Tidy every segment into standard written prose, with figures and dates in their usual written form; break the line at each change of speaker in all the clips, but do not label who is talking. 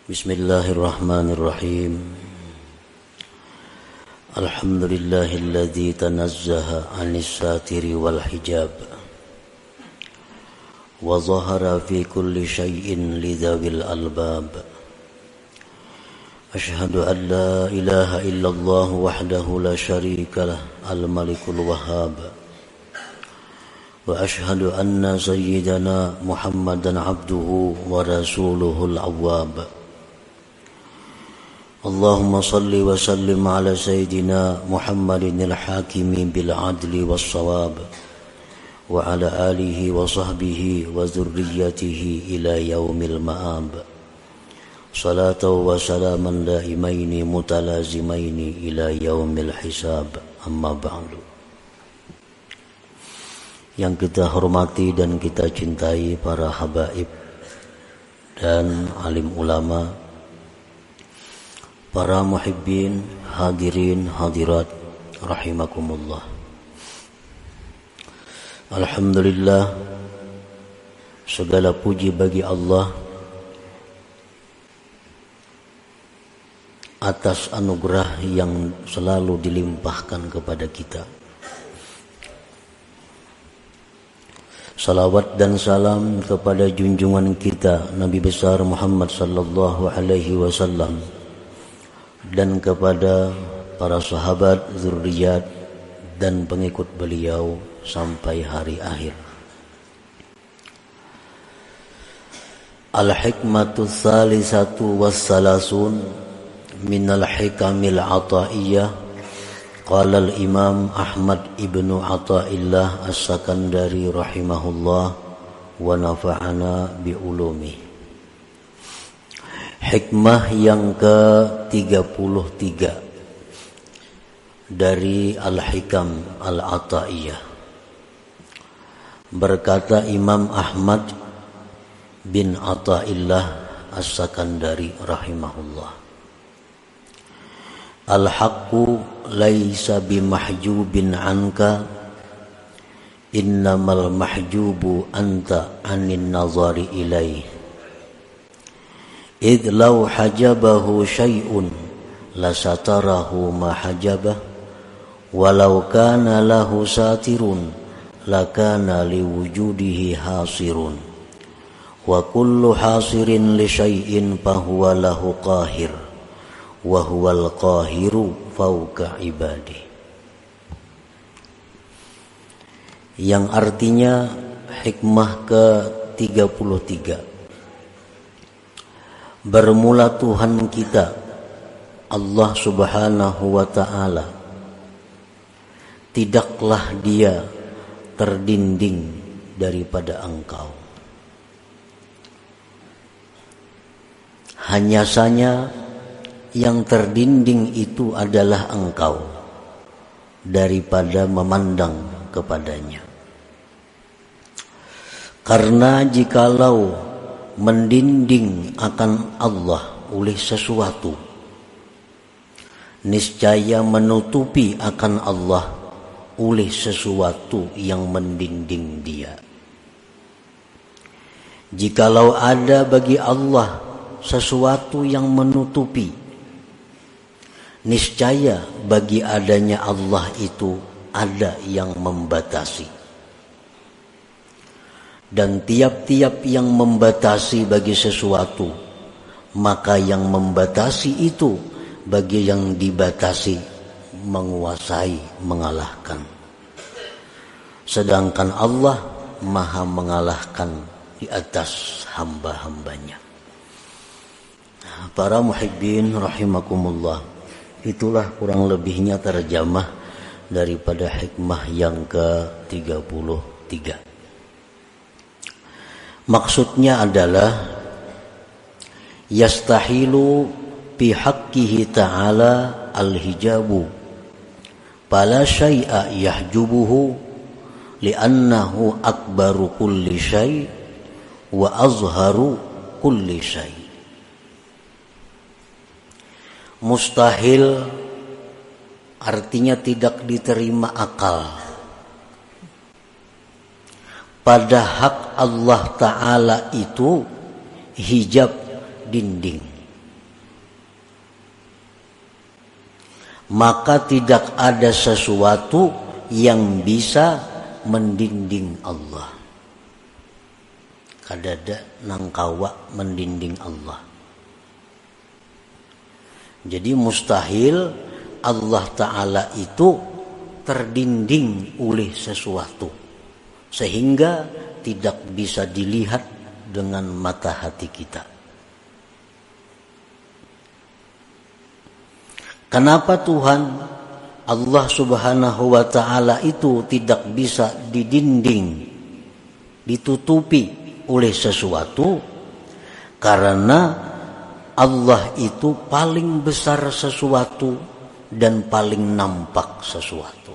Bismillahirrahmanirrahim. Alhamdulillahilladzi tanazzaha 'anis satiri wal hijab wa zahara fi kulli syai'in lidzawil albab. Asyhadu an la ilaha illallah wahdahu la syarika lah al-malikul wahhab. Wa ashhadu anna sayyidana Muhammadan abduhu wa rasuluhul awwab. Allahumma salli wa sallim ala sayyidina Muhammadin al-hakimi bil adli was sawab wa ala alihi wa sahbihi wa dhurriyyatihi ila yaumil ma'ab. Salatu wa salaman daimaini mutalazimaini ila yaumil hisab. Amma ba'du. Yang kita hormati dan kita cintai para habaib dan alim ulama, para muhibbin, hadirin, hadirat, rahimakumullah. Alhamdulillah, segala puji bagi Allah atas anugerah yang selalu dilimpahkan kepada kita. Salawat dan salam kepada junjungan kita Nabi besar Muhammad sallallahu alaihi wasallam dan kepada para sahabat, zurriyat dan pengikut beliau sampai hari akhir. Al-hikmatu tsalisatu wassalasun minal hikamil ataiyah. Qala al-Imam Ahmad ibnu Athaillah As-Sakandari rahimahullah wa nafa'ana bi ulumi. Hikmah yang ke-33 dari Al-Hikam Al-Ataiyah. Berkata Imam Ahmad bin Athaillah As-Sakandari rahimahullah, al-haqqu laisa bimahjubin anka, innamal mahjubu anta anin nazari ilaih. Idh law hajabahu syai'un lasatarahu ma hajabah, walau kana lahu satirun lakana liwujudihi hasirun, wa kullu hasirin li syai'in fahuwa lahu qahir, wa huwal qahiru fauqa ibadi. Yang artinya hikmah ke-33, bermula Tuhan kita Allah subhanahu wa ta'ala, tidaklah dia terdinding daripada engkau. Hanya saja yang terdinding itu adalah engkau daripada memandang kepadanya. Karena jikalau mendinding akan Allah oleh sesuatu, niscaya menutupi akan Allah oleh sesuatu yang mendinding dia. Jikalau ada bagi Allah sesuatu yang menutupi, niscaya bagi adanya Allah itu ada yang membatasi. Dan tiap-tiap yang membatasi bagi sesuatu, maka yang membatasi itu bagi yang dibatasi menguasai, mengalahkan. Sedangkan Allah maha mengalahkan di atas hamba-hambanya. Para muhibbin rahimakumullah, itulah kurang lebihnya terjemah daripada hikmah yang ke-33. Maksudnya adalah yastahilu fi haqqihi ta'ala al-hijabu fala syai'a yahjubuhu li'annahu akbaru kulli syai' wa azharu kulli syai'. Mustahil artinya tidak diterima akal pada hak Allah Ta'ala itu hijab, dinding. maka tidak ada sesuatu yang bisa mendinding Allah. Kadada nangkawa mendinding Allah. Jadi mustahil Allah Ta'ala itu terdinding oleh sesuatu, sehingga tidak bisa dilihat dengan mata hati kita. Kenapa Tuhan Allah Subhanahu wa Ta'ala itu tidak bisa didinding, ditutupi oleh sesuatu? Karena Allah itu paling besar sesuatu dan paling nampak sesuatu.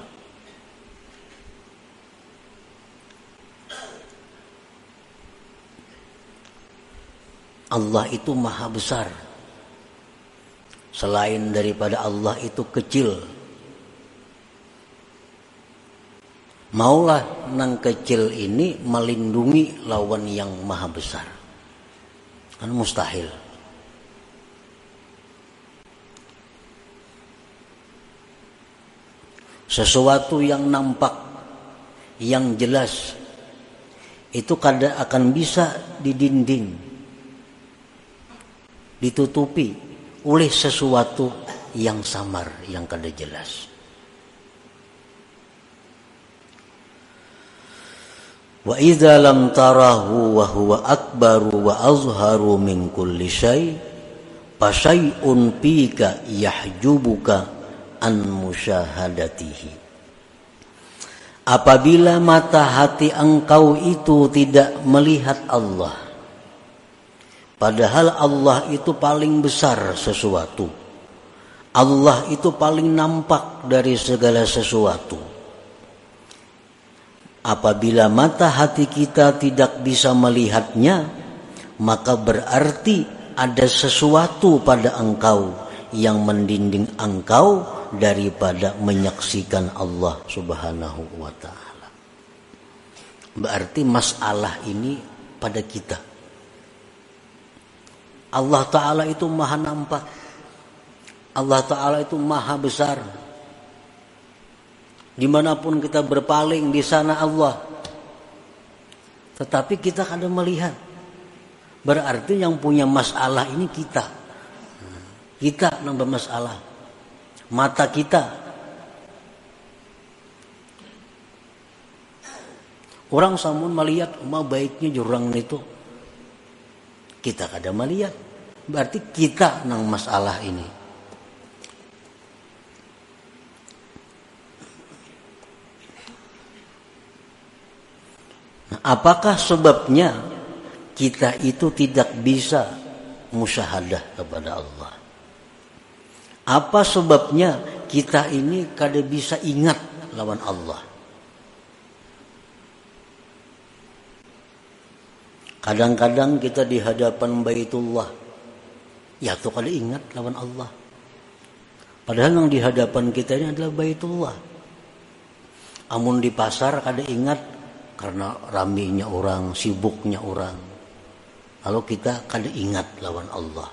Allah itu maha besar. Selain daripada Allah itu kecil. Maulah nang kecil ini melindungi lawan yang maha besar. Kan mustahil. Sesuatu yang nampak, yang jelas, itu kada akan bisa didinding, ditutupi oleh sesuatu yang samar, yang kada jelas. Wa idza lam tarahu wa huwa akbaru wa azharu min kulli syai' fa syai'un fika yahjubuka an musyahadatihi. Apabila mata hati engkau itu tidak melihat Allah, padahal Allah itu paling besar sesuatu, Allah itu paling nampak dari segala sesuatu. Apabila mata hati kita tidak bisa melihatnya, maka berarti ada sesuatu pada engkau yang mendinding engkau daripada menyaksikan Allah Subhanahu wa Ta'ala. Berarti masalah ini pada kita. Allah Ta'ala itu maha nampak. Allah Ta'ala itu maha besar. Dimanapun kita berpaling, di sana Allah. Tetapi kita kada melihat. Berarti yang punya masalah ini kita. Kita yang bermasalah. Mata kita. Orang samun melihat baiknya jurang itu. Kita kada melihat. Berarti kita nang masalah ini. Nah, apakah sebabnya kita itu tidak bisa musyahadah kepada Allah? Apa sebabnya kita ini kada bisa ingat lawan Allah? Kadang-kadang kita di hadapan Baitullah, ya tuh kada ingat lawan Allah. Padahal yang di hadapan kita ini adalah Baitullah. Amun di pasar kada ingat karena raminya orang, sibuknya orang. Lalu kita kada ingat lawan Allah.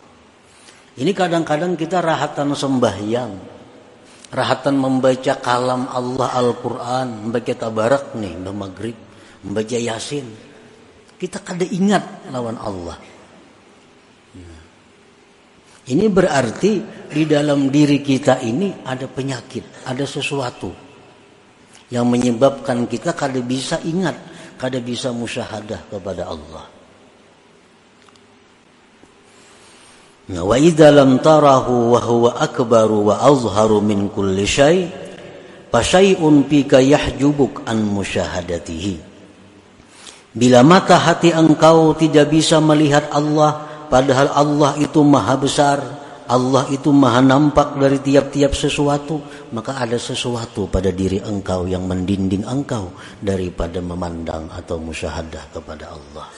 Ini kadang-kadang kita rahatan sembahyang, rahatan membaca kalam Allah Al-Quran, membaca tabarak nih, maghrib, membaca yasin. Kita kada ingat lawan Allah. Ini berarti di dalam diri kita ini ada penyakit, ada sesuatu yang menyebabkan kita kada bisa ingat, kada bisa musyahadah kepada Allah. Nah, wa idza lam tarahu wa huwa akbaru wa azharu min kulli syai' fa syai'un fika yahjubuk an musyahadatihi. Bila mata hati engkau tidak bisa melihat Allah, padahal Allah itu maha besar, Allah itu maha nampak dari tiap-tiap sesuatu, maka ada sesuatu pada diri engkau yang mendinding engkau daripada memandang atau musyahadah kepada Allah.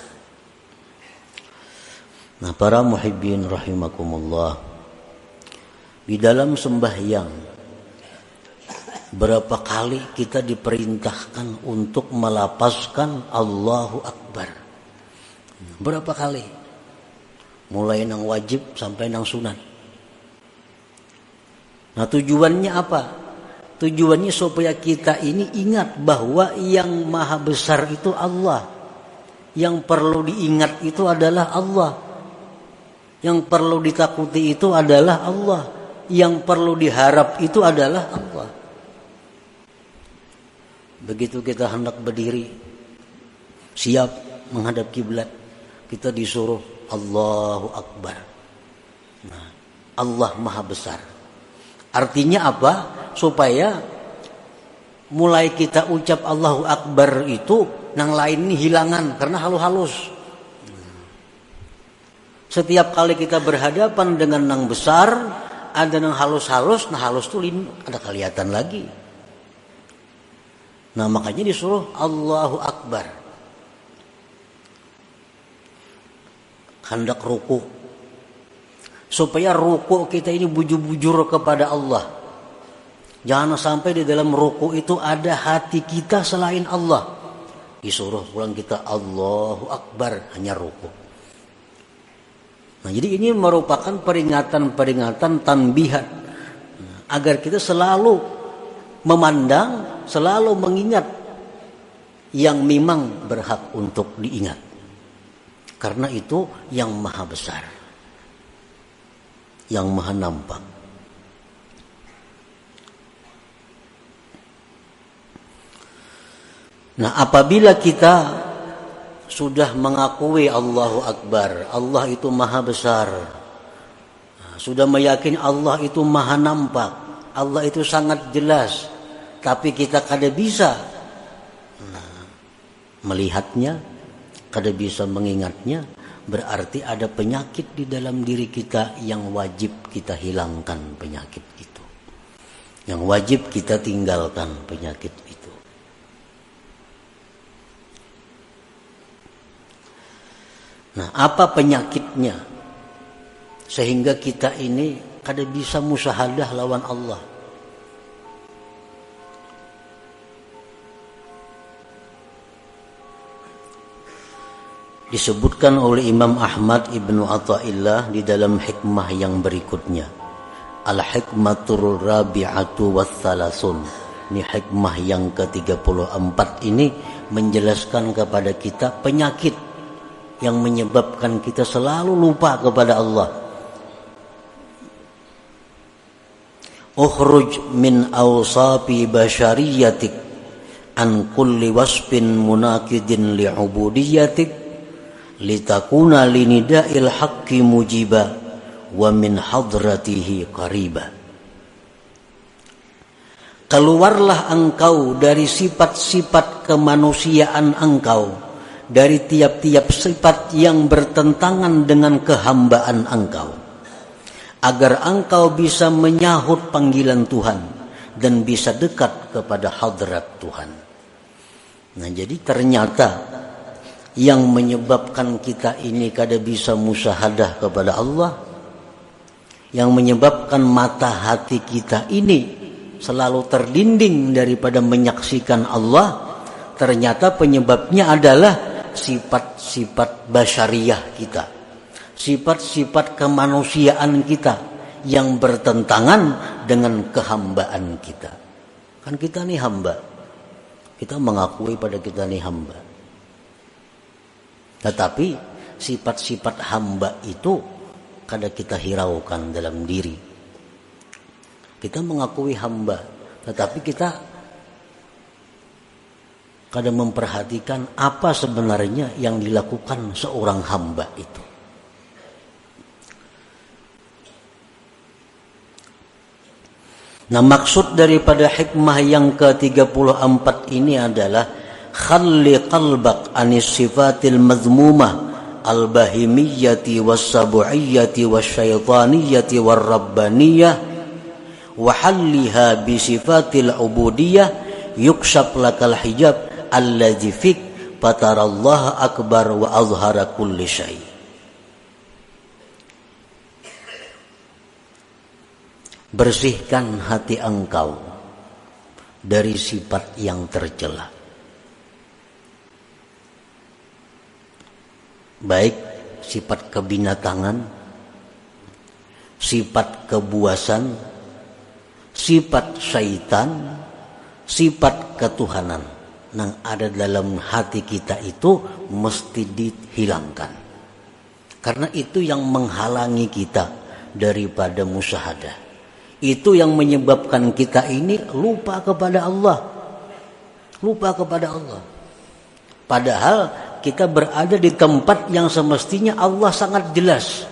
Nah, para muhibbin rahimakumullah, di dalam sembahyang berapa kali kita diperintahkan untuk melapazkan Allahu Akbar? Berapa kali? Mulai nang wajib sampai nang sunat. Nah, tujuannya apa? Tujuannya supaya kita ini ingat bahwa yang maha besar itu Allah. Yang perlu diingat itu adalah Allah. Yang perlu ditakuti itu adalah Allah. Yang perlu diharap itu adalah Allah. Begitu kita hendak berdiri, siap menghadap kiblat, kita disuruh Allahu Akbar. Nah, Allah maha besar. Artinya apa? Supaya mulai kita ucap Allahu Akbar itu, yang lain ini hilangan karena halus-halus. Setiap kali kita berhadapan dengan yang besar, ada yang halus-halus, nah halus itu ada kelihatan lagi. Nah, makanya disuruh Allahu Akbar. Hendak ruku, supaya ruku kita ini bujur-bujur kepada Allah. Jangan sampai di dalam ruku itu ada hati kita selain Allah. Disuruh pulang kita Allahu Akbar, hanya ruku. Nah, jadi ini merupakan peringatan-peringatan tanbihat, agar kita selalu memandang, selalu mengingat yang memang berhak untuk diingat. Karena itu yang maha besar, yang maha nampak. Nah, apabila kita sudah mengakui Allahu Akbar, Allah itu maha besar, sudah meyakini Allah itu maha nampak, Allah itu sangat jelas, tapi kita kada bisa melihatnya, kada bisa mengingatnya, berarti ada penyakit di dalam diri kita yang wajib kita hilangkan penyakit itu. Yang wajib kita tinggalkan penyakit itu. Nah, apa penyakitnya? Sehingga kita ini kada bisa musyahadah lawan Allah. Disebutkan oleh Imam Ahmad Ibnu Athaillah di dalam hikmah yang berikutnya. Al-hikmatur rabi'atu wathalasun. Ini hikmah yang ke-34 ini menjelaskan kepada kita penyakit yang menyebabkan kita selalu lupa kepada Allah. Ukhruj min awsafi basyariyatik an kulli wasfin munakidin li'ubudiyatik litakuna linida'il haqqi mujiba wa min hadratihi qariba. Keluarlah engkau dari sifat-sifat kemanusiaan engkau, dari tiap-tiap sifat yang bertentangan dengan kehambaan engkau, agar engkau bisa menyahut panggilan Tuhan dan bisa dekat kepada hadrat Tuhan. Nah, jadi ternyata yang menyebabkan kita ini kada bisa musyahadah kepada Allah, yang menyebabkan mata hati kita ini selalu terlinding daripada menyaksikan Allah, ternyata penyebabnya adalah sifat-sifat basyariah kita, sifat-sifat kemanusiaan kita yang bertentangan dengan kehambaan kita. Kan kita ini hamba, kita mengakui pada kita ini hamba, tetapi sifat-sifat hamba itu kada kita hiraukan dalam diri. Kita mengakui hamba, tetapi kita kada memperhatikan apa sebenarnya yang dilakukan seorang hamba itu. Nah, maksud daripada hikmah yang ke-34 ini adalah khalli qalbak anis sifatil mazmumah al-bahimiyyati was-sabu'iyyati wasyaitaniyati war-rabbaniyah wa halliha bi sifatil ubudiyah yukshaf lakal hijab alladzi fik fatarallaha akbar wa azhara kulli syai. Bersihkan hati engkau dari sifat yang tercela, baik sifat kebinatangan, sifat kebuasan, sifat syaitan, sifat ketuhanan yang ada dalam hati kita itu mesti dihilangkan. Karena itu yang menghalangi kita daripada musyahadah. Itu yang menyebabkan kita ini lupa kepada Allah. Lupa kepada Allah. Padahal kita berada di tempat yang semestinya Allah sangat jelas.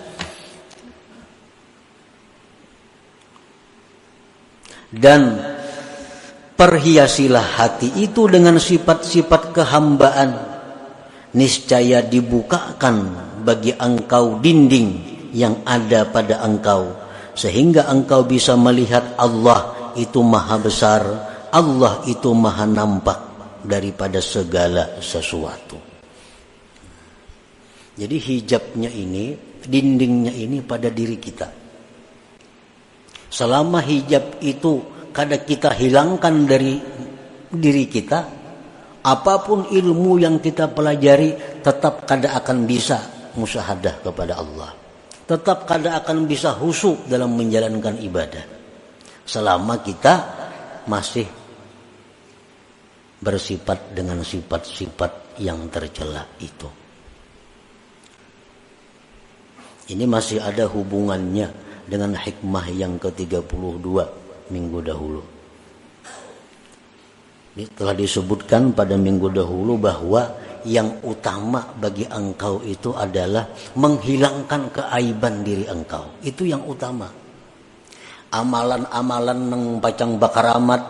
Dan perhiasilah hati itu dengan sifat-sifat kehambaan. Niscaya dibukakan bagi engkau dinding yang ada pada engkau, sehingga engkau bisa melihat Allah itu maha besar, Allah itu maha nampak daripada segala sesuatu. Jadi hijabnya ini, dindingnya ini pada diri kita. Selama hijab itu kada kita hilangkan dari diri kita, apapun ilmu yang kita pelajari tetap kada akan bisa musyahadah kepada Allah. Tetap kada akan bisa khusyuk dalam menjalankan ibadah. Selama kita masih bersifat dengan sifat-sifat yang tercela itu. Ini masih ada hubungannya dengan hikmah yang ke-32 minggu dahulu. Ini telah disebutkan pada minggu dahulu bahwa yang utama bagi engkau itu adalah menghilangkan keaiban diri engkau. Itu yang utama. Amalan-amalan nang pacang bakaramat,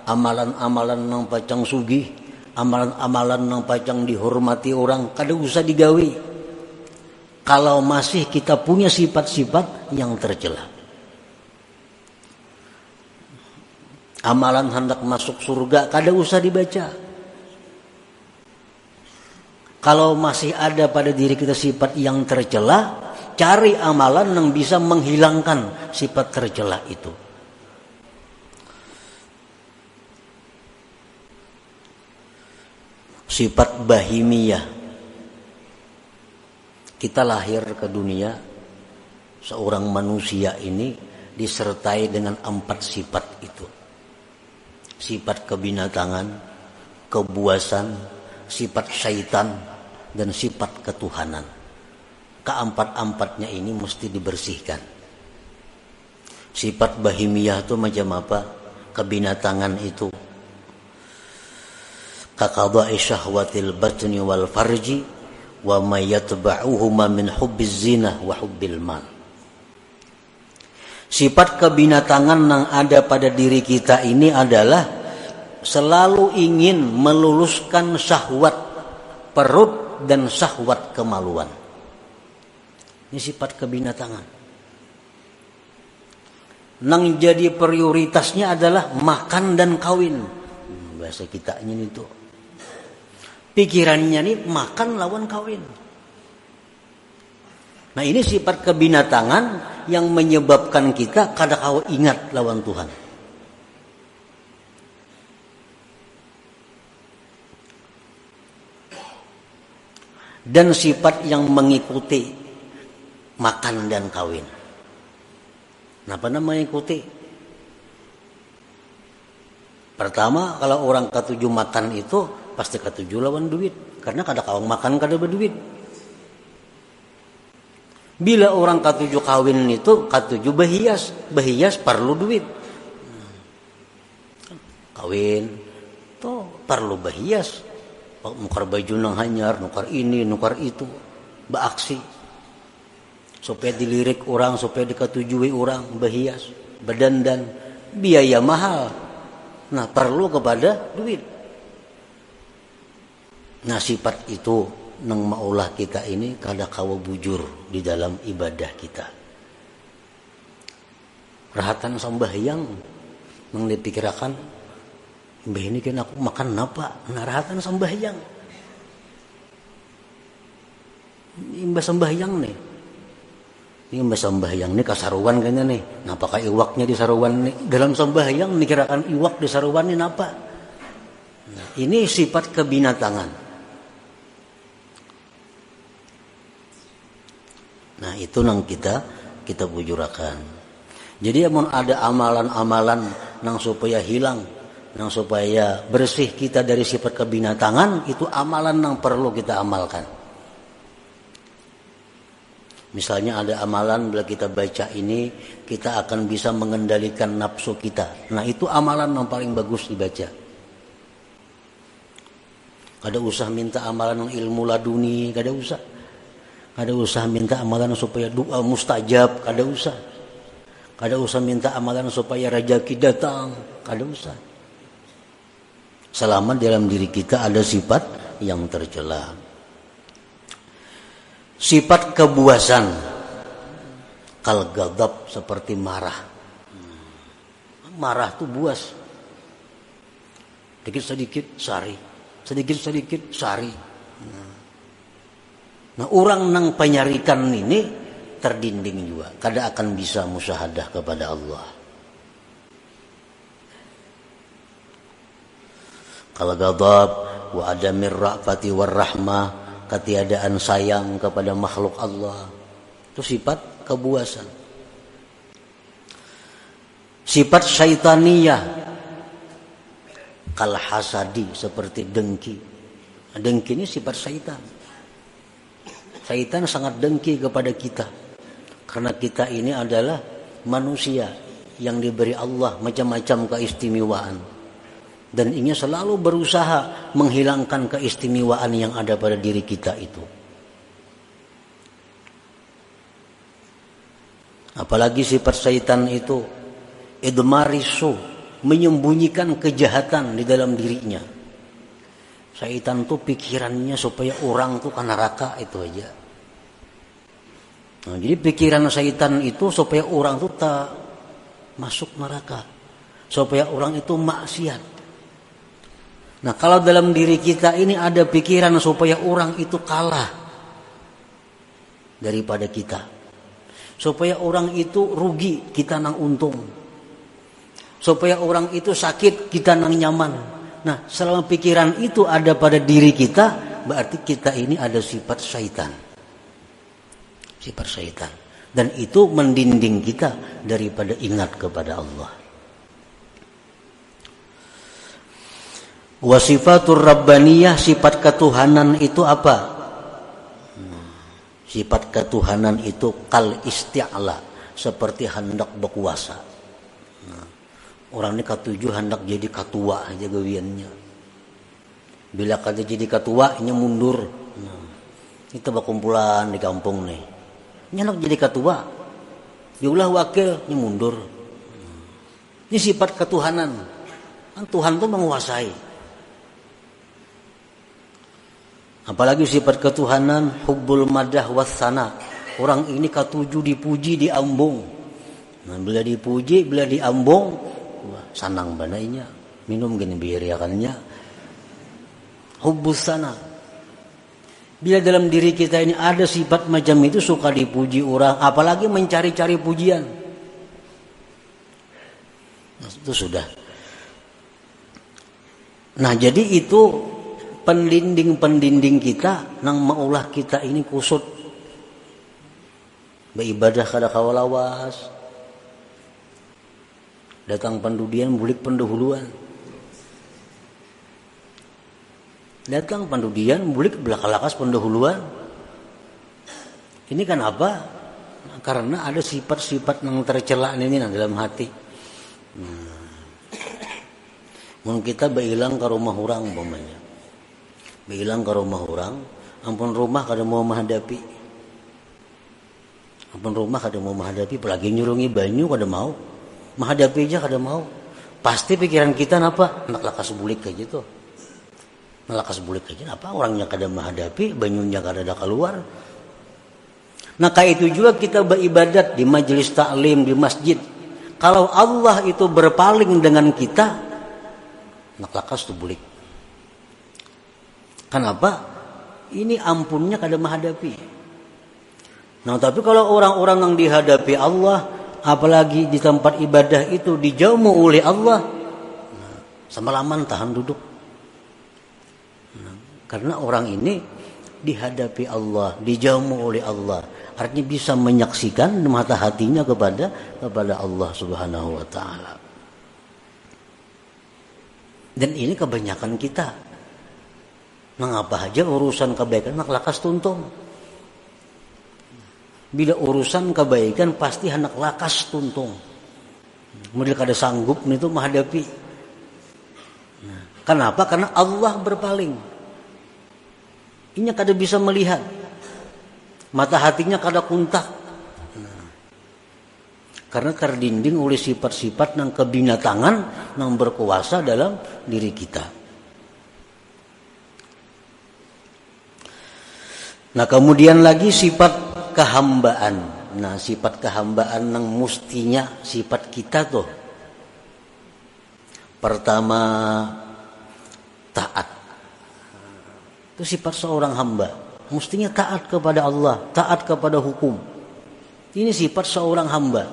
amalan-amalan nang pacang sugih, amalan-amalan nang pacang dihormati orang, kada usah digawi. Kalau masih kita punya sifat-sifat yang tercela. Amalan hendak masuk surga kada usah dibaca. Kalau masih ada pada diri kita sifat yang tercela, cari amalan yang bisa menghilangkan sifat tercela itu. Sifat bahimiyah. Kita lahir ke dunia, seorang manusia ini disertai dengan 4 sifat itu. Sifat kebinatangan, kebuasan, sifat syaitan, dan sifat ketuhanan. Keempat-empatnya ini mesti dibersihkan. Sifat bahimiyah itu macam apa? Kebinatangan itu kaqada'i syahwatil batni wal farji wa ma yatba'uhuma min hubbiz zinah wa hubbil mal. Sifat kebinatangan yang ada pada diri kita ini adalah selalu ingin meluluskan syahwat perut dan syahwat kemaluan. Ini sifat kebinatangan. Nang jadi prioritasnya adalah makan dan kawin. Bahasa kita ini itu. Pikirannya nih makan lawan kawin. Nah ini sifat kebinatangan yang menyebabkan kita kada kau ingat lawan Tuhan. Dan sifat yang mengikuti makan dan kawin. Kenapa namanya ikuti? Pertama, kalau orang ketujuh makan itu pasti ketujuh lawan duit, karena kada kawang makan kada berduit. Bila orang ketujuh kawin itu ketujuh berhias perlu duit. Kawin tuh perlu berhias. Nukar baju nang hanyar, nukar ini, nukar itu, beraksi. Supaya dilirik orang, supaya diketujui orang, berhias, berdandan, biaya mahal. Nah perlu kepada duit. Nah sifat itu nang maulah kita ini kada kawa bujur di dalam ibadah kita. Rahatan sambahyang nang dipikirkan, mbah ini kan aku makan apa? Nah rahatan sambahyang. Mbah sambahyang nih. Ini mbah sambahyang nih kasaruan kayaknya nih. Napa ka iwaknya di saruan nih? Dalam sambahyang mikirakan iwak di saruan nih napa? Nah, ini sifat kebinatangan. Nah itu nang kita bujurakan. Jadi amun ada amalan-amalan nang supaya hilang, nang supaya bersih kita dari sifat kebinatangan, itu amalan nang perlu kita amalkan. Misalnya ada amalan bila kita baca ini, kita akan bisa mengendalikan nafsu kita. Nah itu amalan yang paling bagus dibaca. Kada usah minta amalan yang ilmu laduni, kada usah. Kada usah minta amalan supaya doa mustajab, kada usah. Kada usah minta amalan supaya rezeki datang, kada usah. Selama dalam diri kita ada sifat yang tercela. Sifat kebuasan, kal ghadab, seperti marah. Marah tuh buas. Sedikit-sedikit sari, sedikit-sedikit sari. Nah, orang nang penyarikan ini terdinding juga, kada akan bisa musyahadah kepada Allah. Kal ghadab wa adamir ra'fati war rahmah, ketiadaan sayang kepada makhluk Allah, itu sifat kebuasan. Sifat syaitaniyah, kal hasadi, seperti dengki. Dengki ini sifat syaitan. Syaitan sangat dengki kepada kita, karena kita ini adalah manusia yang diberi Allah macam-macam keistimewaan, dan ingin selalu berusaha menghilangkan keistimewaan yang ada pada diri kita itu. Apalagi sifat syaitan itu idmarisu, menyembunyikan kejahatan di dalam dirinya. Syaitan tuh pikirannya supaya orang tuh ke neraka itu aja. Nah, jadi pikiran syaitan itu supaya orang tuh tak masuk neraka, supaya orang itu maksiat. Nah, kalau dalam diri kita ini ada pikiran supaya orang itu kalah daripada kita, supaya orang itu rugi, kita nang untung, supaya orang itu sakit, kita nang nyaman. Nah, selama pikiran itu ada pada diri kita, berarti kita ini ada sifat syaitan. Sifat syaitan. Dan itu mendinding kita daripada ingat kepada Allah. Wasifatur rabbaniyah, sifat ketuhanan itu apa? Sifat ketuhanan itu kal isti'la, seperti hendak berkuasa. Nah, orang ini katuju hendak jadi ketua aja gawiannya. Bila kada jadi ketua, ini mundur. Nah, kita berkumpulan di kampung nih. Ini hendak jadi ketua, diulah wakil, ini mundur. Ini sifat ketuhanan. Kan Tuhan itu menguasai. Apalagi sifat ketuhanan hubbul madah wassana. Orang ini katuju dipuji, diambung. Nah, bila dipuji, bila diambung, wah, sanang banainya. Minum gini biarakannya. Hubbus sana. Bila dalam diri kita ini ada sifat macam itu, suka dipuji orang, apalagi mencari-cari pujian. Nah, itu sudah. Nah, jadi itu pendinding kita nang maulah kita ini kusut beribadah kada kawalawas, datang pendudian bulik pendahuluan, datang pendudian bulik belakalakas pendahuluan. Ini kan apa? Karena ada sifat-sifat yang tercela ini dalam hati. Mun kita bailang ke rumah orang umpamanya, bilang ke rumah orang, ampun rumah kada mau menghadapi, ampun rumah kada mau menghadapi, apalagi nyurungi banyu kada mau, menghadapi aja kada mau. Pasti pikiran kita napa? Nak lakas bulik kayak gitu, nak lakas bulik aja. Napa orangnya kada menghadapi, banyunya kada ada keluar. Nah kayak itu juga kita beribadat di majelis taklim di masjid. Kalau Allah itu berpaling dengan kita, nak lakas tu bulik. Kenapa? Ini ampunnya kada menghadapi. Nah, tapi kalau orang-orang yang dihadapi Allah, apalagi di tempat ibadah itu dijauh oleh Allah, nah, semalaman tahan duduk. Nah, karena orang ini dihadapi Allah, dijauh oleh Allah, artinya bisa menyaksikan mata hatinya kepada Allah Subhanahu wa taala. Dan ini kebanyakan kita. Mengapa aja urusan kebaikan nak lakas tuntung. Bila urusan kebaikan pasti hendak lakas tuntung. Mereka kada sanggup itu menghadapi. Nah, kenapa? Karena Allah berpaling. Inya kada bisa melihat. Mata hatinya kada kuntak. Nah, karena terdinding oleh sifat-sifat yang kebinatangan yang berkuasa dalam diri kita. Nah kemudian lagi sifat kehambaan. Nah sifat kehambaan yang mestinya sifat kita tuh. Pertama taat. Itu sifat seorang hamba. Mestinya taat kepada Allah, taat kepada hukum. Ini sifat seorang hamba.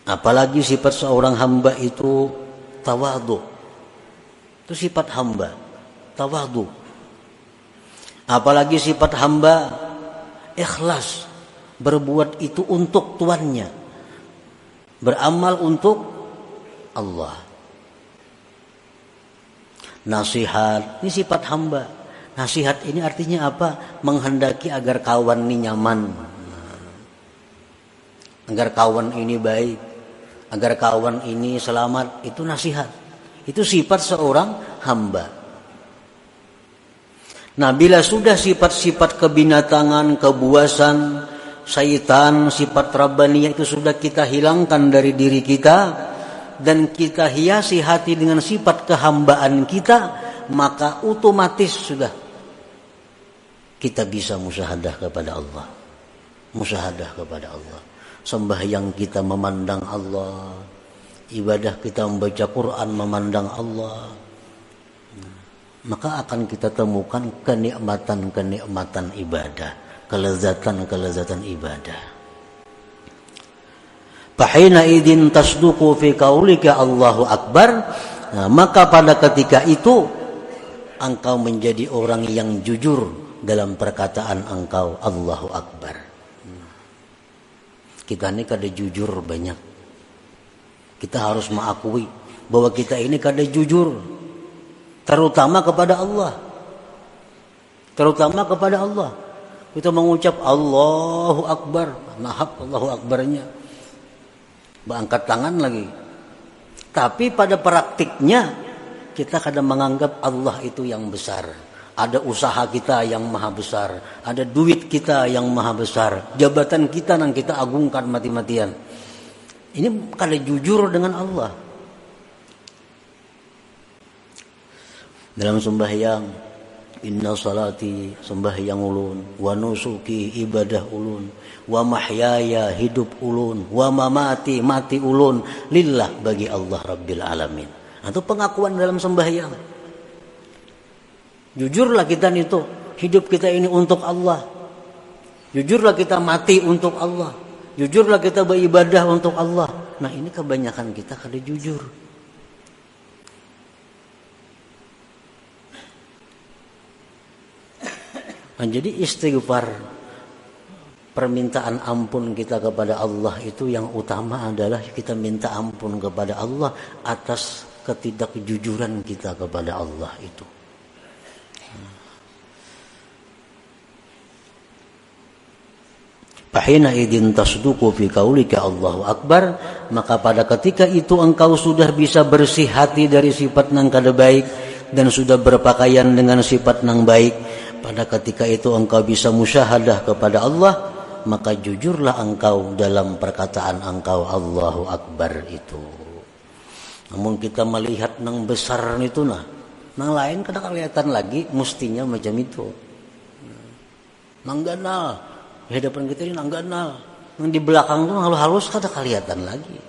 Apalagi sifat seorang hamba itu tawadhu. Itu sifat hamba, tawadhu. Apalagi sifat hamba ikhlas, berbuat itu untuk tuannya, beramal untuk Allah. Nasihat, ini sifat hamba. Nasihat ini artinya apa? Menghendaki agar kawan ini nyaman, agar kawan ini baik, agar kawan ini selamat. Itu nasihat. Itu sifat seorang hamba. Nah bila sudah sifat-sifat kebinatangan, kebuasan, syaitan, sifat rabbaniyah itu sudah kita hilangkan dari diri kita dan kita hiasi hati dengan sifat kehambaan kita, maka otomatis sudah kita bisa musyahadah kepada Allah. Musyahadah kepada Allah. Sembahyang kita memandang Allah, ibadah kita membaca Quran memandang Allah. Maka akan kita temukan kenikmatan-kenikmatan ibadah, kelezatan-kelezatan ibadah. Fahina idin tasduqu fi qaulika Allahu Akbar. Nah, maka pada ketika itu engkau menjadi orang yang jujur dalam perkataan engkau Allahu Akbar. Kita ini kada jujur banyak. Kita harus mengakui bahwa kita ini kada jujur. Terutama kepada Allah. Terutama kepada Allah. Kita mengucap Allahu Akbar. Nahap Allahu Akbarnya. Angkat tangan lagi. Tapi pada praktiknya kita kadang menganggap Allah itu yang besar. Ada usaha kita yang maha besar. Ada duit kita yang maha besar. Jabatan kita yang kita agungkan mati-matian. Ini kada jujur dengan Allah. Dalam sembahyang, inna salati, sembahyang ulun, wa nusuki, ibadah ulun, wa mahyaya, hidup ulun, wa mamati, mati ulun, lillah, bagi Allah Rabbil Alamin. Itu pengakuan dalam sembahyang. Jujurlah kita itu, hidup kita ini untuk Allah. Jujurlah kita mati untuk Allah. Jujurlah kita beribadah untuk Allah. Nah ini kebanyakan kita kada jujur. Nah, jadi istighfar, permintaan ampun kita kepada Allah itu yang utama adalah kita minta ampun kepada Allah atas ketidakjujuran kita kepada Allah itu. Fahina idin tasduqu fi qaulika Allahu Akbar, maka pada ketika itu engkau sudah bisa bersih hati dari sifat yang kada baik dan sudah berpakaian dengan sifat yang baik. Pada ketika itu engkau bisa musyahadah kepada Allah, maka jujurlah engkau dalam perkataan engkau Allahu Akbar itu. Namun kita melihat nang besar itu nang lain kada kelihatan lagi, mestinya macam itu. Nang ganal, di hadapan kita ini nang ganal, nang di belakang itu halus-halus kada kelihatan lagi.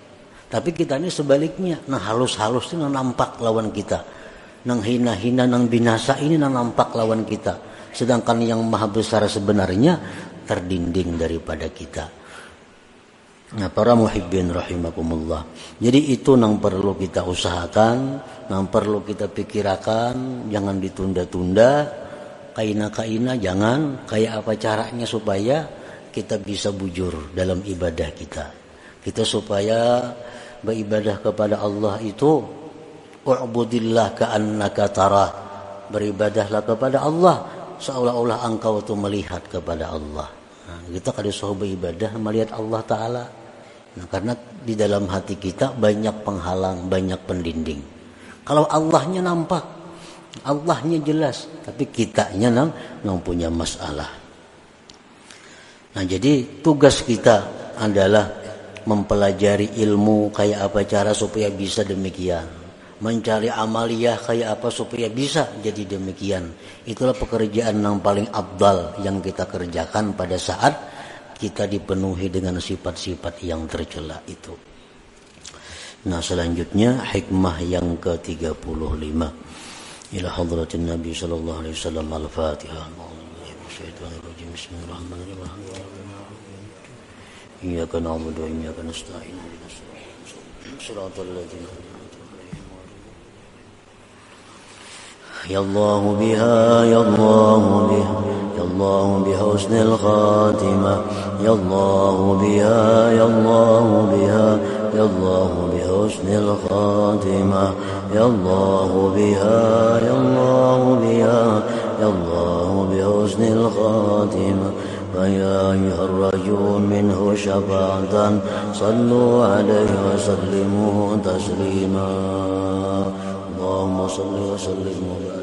Tapi kita ini sebaliknya, nang halus-halus itu nang nampak lawan kita, nang hina-hina, nang binasa ini nang nampak lawan kita. Sedangkan yang maha besar sebenarnya terdinding daripada kita. Nah, para muhibbin rahimakumullah. Jadi itu yang perlu kita usahakan, yang perlu kita pikirkan, jangan ditunda-tunda. Kaina-kaina jangan, kayak apa caranya supaya kita bisa bujur dalam ibadah kita. Kita supaya beribadah kepada Allah itu U'budillah ka'annaka tarah. Beribadahlah kepada Allah seolah-olah engkau itu melihat kepada Allah. Nah, kita kalau disuruh beribadah melihat Allah Ta'ala. Nah, karena di dalam hati kita banyak penghalang, banyak pendinding. Kalau Allahnya nampak, Allahnya jelas, tapi kitanya yang punya masalah. Nah, jadi tugas kita adalah mempelajari ilmu kayak apa cara supaya bisa demikian. Mencari amaliyah kayak apa supaya bisa jadi demikian. Itulah pekerjaan yang paling afdal yang kita kerjakan pada saat kita dipenuhi dengan sifat-sifat yang tercela itu. Nah, selanjutnya hikmah yang ke-35. Ila hadratin Nabi sallallahu alaihi wasallam al-Fatihah. Bismillahirrahmanirrahim. Iyyaka na'budu wa iyyaka nasta'in. Shiratal ladzina يا الله بها يا الله بها يا الله بحسن الخاتمة يا الله بها يا الله بها يا الله بحسن الخاتمة يا الله بها يا الله بها يا الله بحسن الخاتمة فيا أيها الرجل منه شفاعة صلوا عليه وسلموا تسليما اللهم صل وسلم